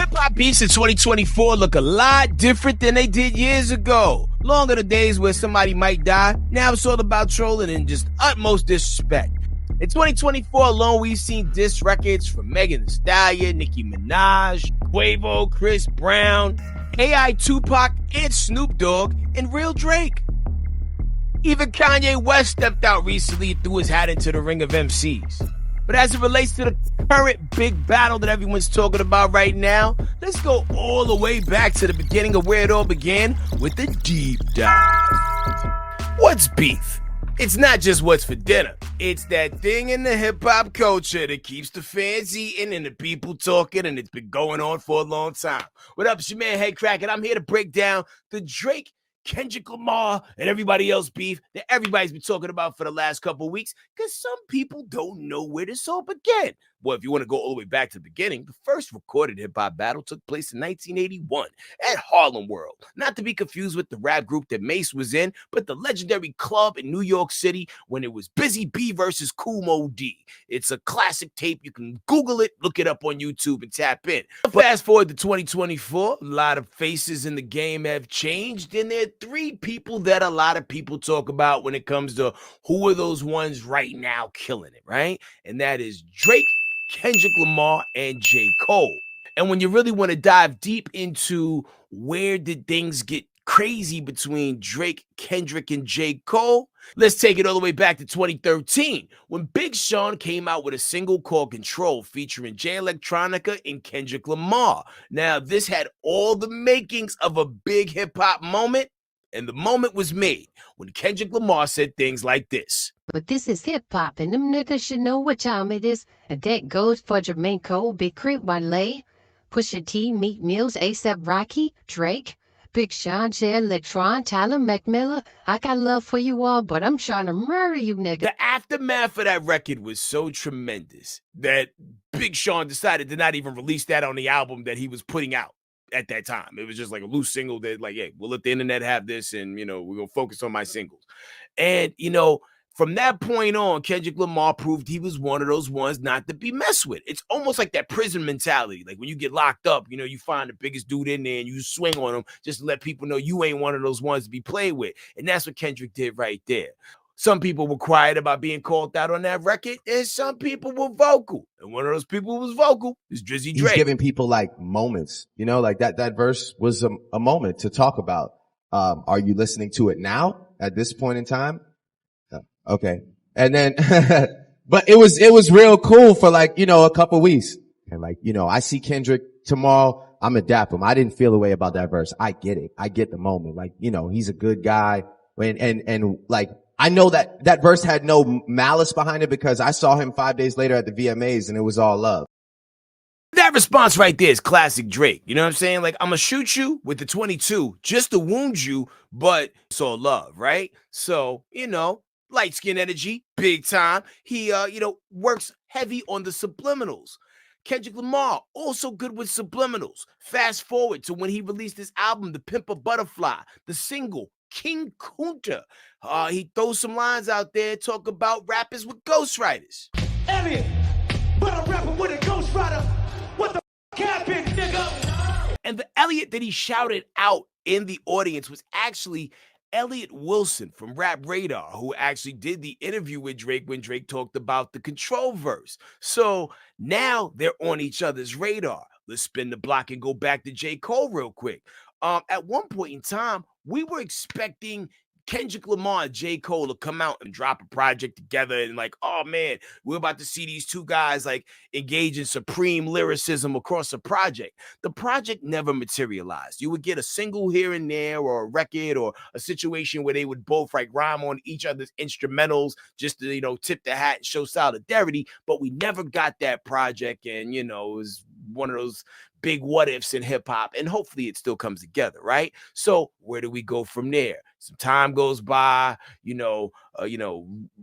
Hip-hop beats in 2024 look a lot different than they did years ago. Long are the days where somebody might die. Now it's all about trolling and just utmost disrespect. In 2024 alone, we've seen diss records from Megan Thee Stallion, Nicki Minaj, Quavo, Chris Brown, AI Tupac, and Snoop Dogg, and Real Drake. Even Kanye West stepped out recently and threw his hat into the ring of MCs. But as it relates to the current big battle that everyone's talking about right now, let's go all the way back to the beginning of where it all began with a deep dive. What's beef? It's not just what's for dinner. It's that thing in the hip-hop culture that keeps the fans eating and the people talking, and it's been going on for a long time. What up, it's your man Headkrack, and I'm here to break down the Drake, Kendrick Lamar, and everybody else beef that everybody's been talking about for the last couple of weeks, because some people don't know where this all began. Well, if you want to go all the way back to the beginning, the first recorded hip-hop battle took place in 1981 at Harlem World. Not to be confused with the rap group that Mace was in, but the legendary club in New York City when it was Busy B versus Kool Moe Dee. It's a classic tape. You can Google it, look it up on YouTube, and tap in. Fast forward to 2024, a lot of faces in the game have changed, and there are three people that a lot of people talk about when it comes to who are those ones right now killing it, right? And that is Drake, Kendrick Lamar, and J. Cole. And when you really want to dive deep into where did things get crazy between Drake, Kendrick, and J. Cole, let's take it all the way back to 2013 when Big Sean came out with a single called Control featuring Jay Electronica and Kendrick Lamar. Now, this had all the makings of a big hip-hop moment, and the moment was made when Kendrick Lamar said things like this. But this is hip-hop, and them niggas should know what time it is. And that goes for Jermaine Cole, Big Crit, Wale, Pusha T, Meek Mills, A$AP Rocky, Drake, Big Sean, Jay Electron, Tyler McMillan. I got love for you all, but I'm trying to murder you niggas. The aftermath of that record was so tremendous that Big Sean decided to not even release that on the album that he was putting out at that time. It was just like a loose single that like, hey, we'll let the internet have this, and, we're going to focus on my singles. And, from that point on, Kendrick Lamar proved he was one of those ones not to be messed with. It's almost like that prison mentality. Like when you get locked up, you find the biggest dude in there and you swing on him just to let people know you ain't one of those ones to be played with. And that's what Kendrick did right there. Some people were quiet about being called out on that record, and some people were vocal. And one of those people who was vocal is Drizzy Drake. He's giving people like moments, like that verse was a moment to talk about. Are you listening to it now at this point in time? Okay. And then, but it was real cool for a couple weeks. And I see Kendrick tomorrow. I'm gonna dap him. I didn't feel a way about that verse. I get it. I get the moment. He's a good guy. And I know that verse had no malice behind it because I saw him 5 days later at the VMAs and it was all love. That response right there is classic Drake. You know what I'm saying? Like, I'm going to shoot you with the 22 just to wound you, but it's all love, right? So, light skin energy, big time. He, works heavy on the subliminals. Kendrick Lamar, also good with subliminals. Fast forward to when he released his album, The Pimp a Butterfly, the single, King Kunta. He throws some lines out there, talk about rappers with ghostwriters. Elliot, but I'm rapping with a ghostwriter. What the f*** happened, nigga? And the Elliot that he shouted out in the audience was actually Elliot Wilson from Rap Radar, who actually did the interview with Drake when Drake talked about the Control verse. So now they're on each other's radar. Let's spin the block and go back to J. Cole real quick. At one point in time, we were expecting Kendrick Lamar and J. Cole to come out and drop a project together and oh man, we're about to see these two guys engage in supreme lyricism across a project. The project never materialized. You would get a single here and there or a record or a situation where they would both rhyme on each other's instrumentals just to, tip the hat and show solidarity, but we never got that project, and, it was one of those big what ifs in hip hop, and hopefully it still comes together, right? So where do we go from there? Some time goes by,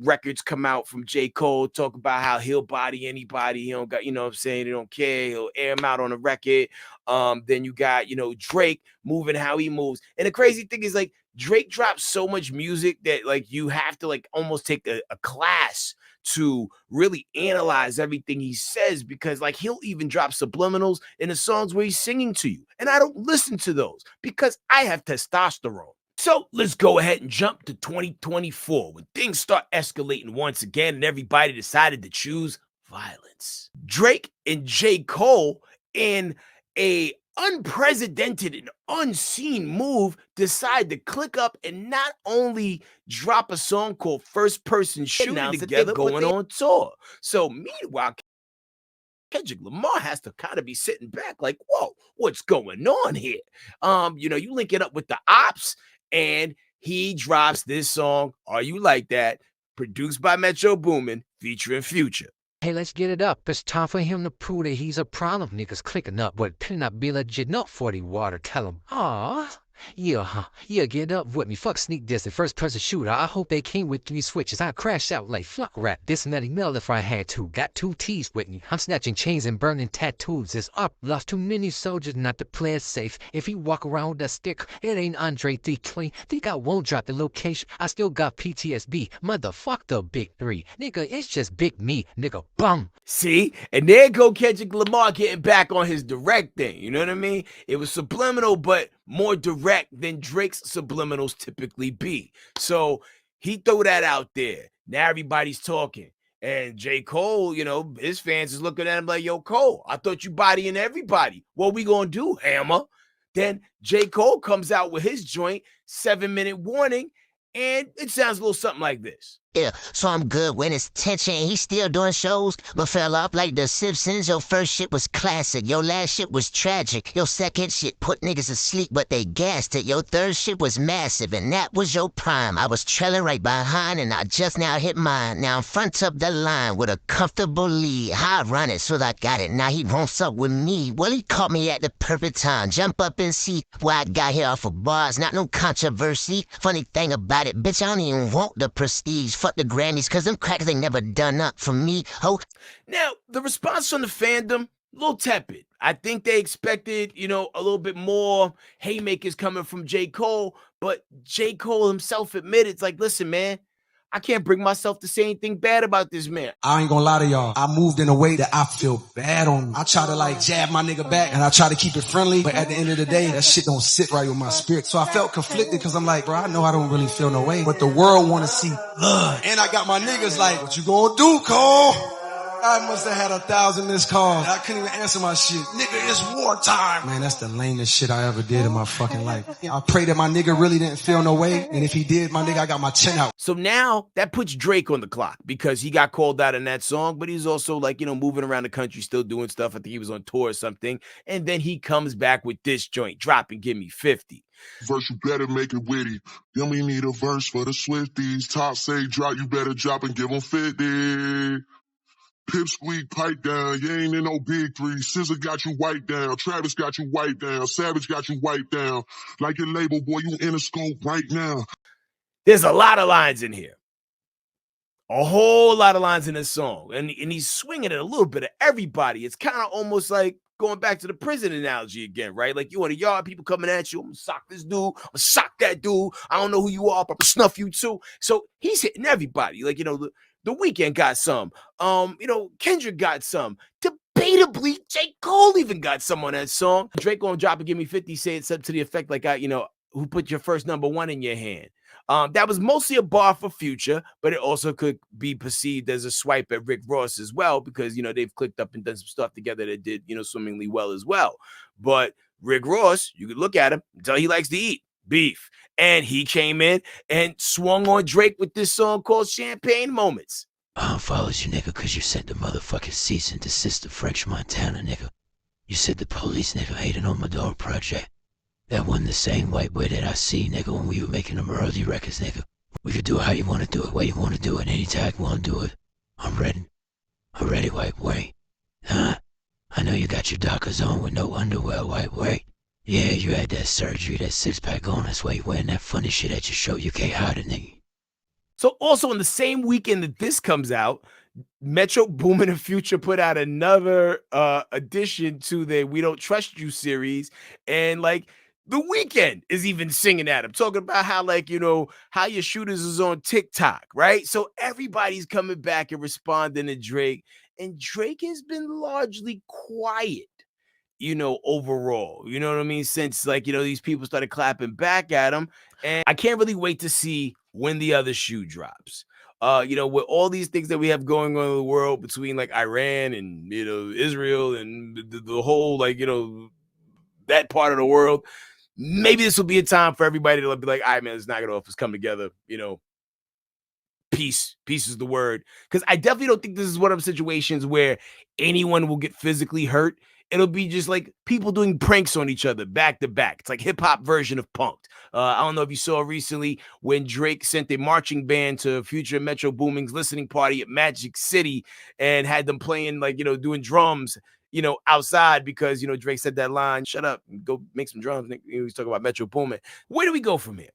records come out from J. Cole, talk about how he'll body anybody. He don't got, what I'm saying? He don't care. He'll air him out on a record. Then you got, Drake moving how he moves. And the crazy thing is Drake drops so much music that you have to almost take a class to really analyze everything he says, because like he'll even drop subliminals in the songs where he's singing to you. And I don't listen to those because I have testosterone. So let's go ahead and jump to 2024 when things start escalating once again and everybody decided to choose violence. Drake and J. Cole, in a unprecedented and unseen move, decide to click up and not only drop a song called First Person Shooting together, going on tour. So meanwhile, Kendrick Lamar has to kind of be sitting back like, whoa, what's going on here? You link it up with the Ops, and he drops this song, Are You Like That, produced by Metro Boomin, featuring Future. Hey, let's get it up. It's time for him to prove that he's a problem. Niggas clicking up, but pin not be legit. Not 40 water. Tell him, yeah, get up with me. Fuck sneak diss and first person shooter. I hope they came with 3 switches. I crash out like fuck rap. This and that email if I had to. Got 2 T's with me. I'm snatching chains and burning tattoos. It's up. Lost too many soldiers not to play it safe. If he walk around with a stick, it ain't Andre 320. Think I won't drop the location. I still got PTSD. Motherfuck the big 3. Nigga, it's just big me. Nigga, bum. See? And there go Kendrick Lamar getting back on his direct thing. You know what I mean? It was subliminal, but more direct than Drake's subliminals typically be. So he threw that out there. Now everybody's talking. And J. Cole, his fans is looking at him like, yo, Cole, I thought you bodying everybody. What we gonna do, Hammer? Then J. Cole comes out with his joint, 7-minute warning, and it sounds a little something like this. Yeah, so I'm good when it's tension. He's still doing shows, but fell off like the Simpsons. Your first shit was classic. Your last shit was tragic. Your second shit put niggas asleep, but they gassed it. Your third shit was massive, and that was your prime. I was trailing right behind, and I just now hit mine. Now I'm front up the line with a comfortable lead. I run it, so I got it. Now he wants up with me. Well, he caught me at the perfect time. Jump up and see why I got here off of bars. Not no controversy. Funny thing about it, bitch, I don't even want the prestige. Fuck the Grammys, cause them crackers ain't never done up for me. Oh. Now, the response from the fandom, a little tepid. I think they expected, a little bit more haymakers coming from J. Cole, but J. Cole himself admitted, it's like, listen, man, I can't bring myself to say anything bad about this man. I ain't gonna lie to y'all. I moved in a way that I feel bad on. I try to jab my nigga back and I try to keep it friendly. But at the end of the day, that shit don't sit right with my spirit. So I felt conflicted because I'm like, bro, I know I don't really feel no way. But the world want to see love. And I got my niggas like, what you gonna do, Cole? I must have had 1,000 missed calls. I couldn't even answer my shit. Nigga, it's wartime. Man, that's the lamest shit I ever did in my fucking life. I pray that my nigga really didn't feel no way. And if he did, my nigga, I got my chin out. So now that puts Drake on the clock because he got called out in that song, but he's also moving around the country, still doing stuff. I think he was on tour or something. And then he comes back with this joint, Drop and Give Me 50. Verse, you better make it witty. Then we need a verse for the Swifties. Top say drop, you better drop and give them 50. Pip squeak, pipe down, you ain't in no big 3. Scissor got you white down, Travis got you white down, Savage got you white down. Like your label, boy, you in a scope right now. There's a lot of lines in here. A whole lot of lines in this song. And he's swinging it a little bit of everybody. It's kind of almost like going back to the prison analogy again, right? Like you in a yard, people coming at you. I'm going to sock this dude. I'm going to sock that dude. I don't know who you are, but I'm going to snuff you too. So he's hitting everybody. The Weeknd got some. Kendrick got some. Debatably, J. Cole even got some on that song. Drake on Drop and Give Me 50 said something to the effect like, who put your first #1 in your hand? That was mostly a bar for Future, but it also could be perceived as a swipe at Rick Ross as well, because, they've clicked up and done some stuff together that did, swimmingly well as well. But Rick Ross, you could look at him and tell he likes to eat beef. And he came in and swung on Drake with this song called Champagne Moments. I don't follow you, nigga, because you sent the motherfucking cease and desist to French Montana, nigga. You said the police, nigga, hated on my dog project. That wasn't the same white boy that I see, nigga, when we were making them early records, nigga. We could do it how you want to do it, where you want to do it, anytime you want to do it. I'm ready. I'm ready, white boy. Huh? I know you got your Dockers on with no underwear, white boy. Yeah, you had that surgery, that 6-pack on. That's why you wearing that funny shit at your show. You can't hide it, nigga. So also in the same weekend that this comes out, Metro Boomin and Future put out another addition to the We Don't Trust You series. And The Weeknd is even singing at him, talking about how, like, how your shooters is on TikTok, right? So everybody's coming back and responding to Drake, and Drake has been largely quiet, overall. You know what I mean? Since, like, these people started clapping back at him. And I can't really wait to see when the other shoe drops. With all these things that we have going on in the world between, like, Iran and Israel and the whole, like, that part of the world, maybe this will be a time for everybody to be like, all right, man, let's knock it off. Let's come together. Peace is the word. Because I definitely don't think this is one of the situations where anyone will get physically hurt. It'll be just like people doing pranks on each other back to back. It's like hip-hop version of Punk'd. I don't know if you saw recently when Drake sent a marching band to Future Metro Booming's listening party at Magic City and had them playing, like, doing drums, outside because, Drake said that line, shut up, go make some drums. He's talking about Metro Boomin. Where do we go from here?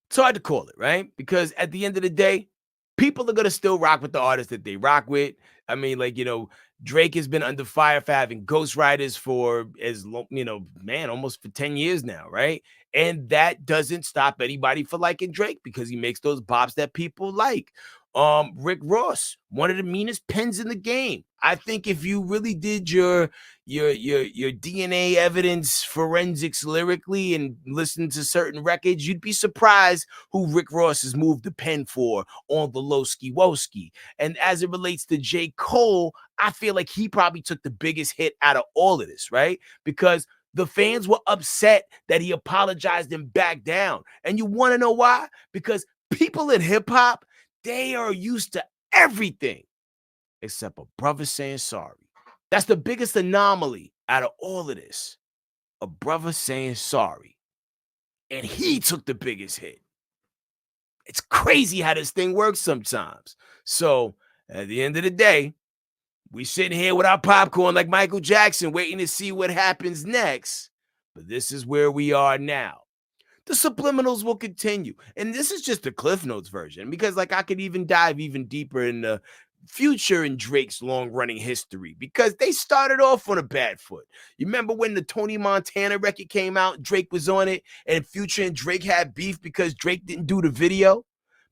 It's hard to call it, right? Because at the end of the day, people are going to still rock with the artists that they rock with. I mean, like, Drake has been under fire for having ghostwriters for almost for 10 years now, right? And that doesn't stop anybody for liking Drake because he makes those bops that people like. Rick Ross, one of the meanest pens in the game. I think if you really did your DNA evidence forensics lyrically and listened to certain records, you'd be surprised who Rick Ross has moved the pen for on the Lowski Woski. And as it relates to J. Cole, I feel like he probably took the biggest hit out of all of this, right? Because the fans were upset that he apologized and backed down. And you want to know why? Because people in hip hop, they are used to everything except a brother saying sorry. That's the biggest anomaly out of all of this. A brother saying sorry. And he took the biggest hit. It's crazy how this thing works sometimes. So at the end of the day, we sitting here with our popcorn like Michael Jackson waiting to see what happens next. But this is where we are now. The subliminals will continue. And this is just the Cliff Notes version because, like, I could even dive even deeper in the Future and Drake's long-running history because they started off on a bad foot. You remember when the Tony Montana record came out, Drake was on it, and Future and Drake had beef because Drake didn't do the video?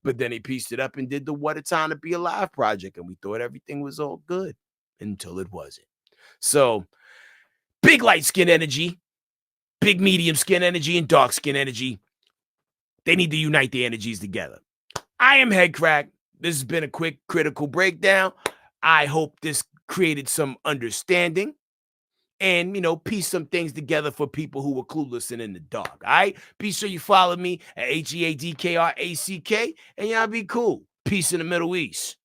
But then he pieced it up and did the What a Time to Be Alive project, and we thought everything was all good until it wasn't. So, big light skin energy, big medium skin energy, and dark skin energy. They need to unite their energies together. I am Headkrack. This has been a quick critical breakdown. I hope this created some understanding and, piece some things together for people who were clueless and in the dark. All right? Be sure you follow me at HEADKRACK and y'all be cool. Peace in the Middle East.